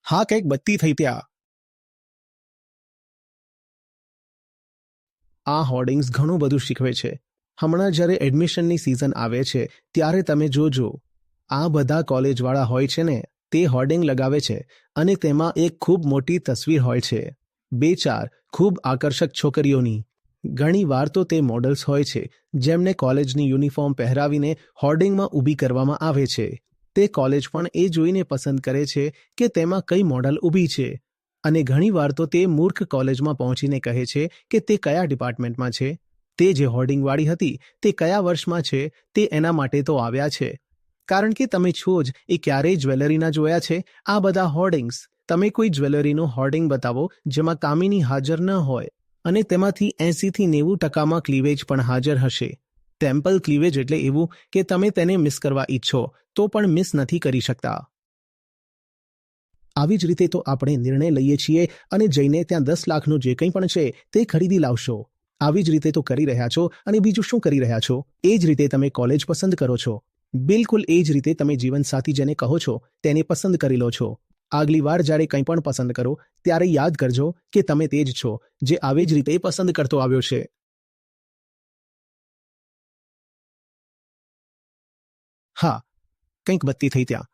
હા, કંઈક બત્તી થઈ ત્યાં. આ હોર્ડિંગ્સ ઘણું બધું શીખવે છે. હમણાં જ્યારે એડમિશનની સિઝન આવે છે ત્યારે તમે જોજો, આ બધા કોલેજવાળા હોય છે ને, તે હોર્ડિંગ લગાવે છે અને તેમાં એક ખૂબ મોટી તસવીર હોય છે, 2-4 ખૂબ આકર્ષક છોકરીઓની. ઘણી વાર તો તે મોડલ્સ હોય છે જેમને કોલેજની યુનિફોર્મ પહેરાવીને હોર્ડિંગમાં ઊભી કરવામાં આવે છે. તે કોલેજ પણ એ જોઈને પસંદ કરે છે કે તેમાં કઈ મોડલ ઊભી છે. અને ઘણીવાર તો તે મૂર્ખ કોલેજમાં પહોંચીને કહે છે કે તે કયા ડિપાર્ટમેન્ટમાં છે, તે જે હોર્ડિંગવાળી હતી તે કયા વર્ષમાં છે, તે એના માટે તો આવ્યા છે. કારણ કે તમે છો જ એ ક્યારેય જ્વેલરીના જોયા છે આ બધા હોર્ડિંગ્સ. તમે કોઈ જ્વેલરીનું હોર્ડિંગ બતાવો જેમાં કામિની હાજર ન હોય અને તેમાંથી 80-90% ક્લીવેજ પણ હાજર હશે. ટેમ્પલ ક્લીવેજ એટલે એવું કે તમે તેને મિસ કરવા ઈચ્છો તો પણ મિસ નથી કરી શકતા. આવી જ રીતે તો આપણે નિર્ણય લઈએ છીએ અને જઈને ત્યાં 10 લાખનું જે કંઈ પણ છે તે ખરીદી લાવશો. આવી જ રીતે તો કરી રહ્યા છો. અને બીજું શું કરી રહ્યા છો? એ જ રીતે તમે કોલેજ પસંદ કરો છો. બિલકુલ એ જ રીતે તમે જીવનસાથી જેને કહો છો તેને પસંદ કરી લો છો. આગલી વાર જ્યારે કંઈ પણ પસંદ કરો ત્યારે યાદ કરજો કે તમે તે જ છો જે આવી જ રીતે પસંદ કરતો આવ્યો છે. હા, કંઈક બત્તી થઈ ત્યાં.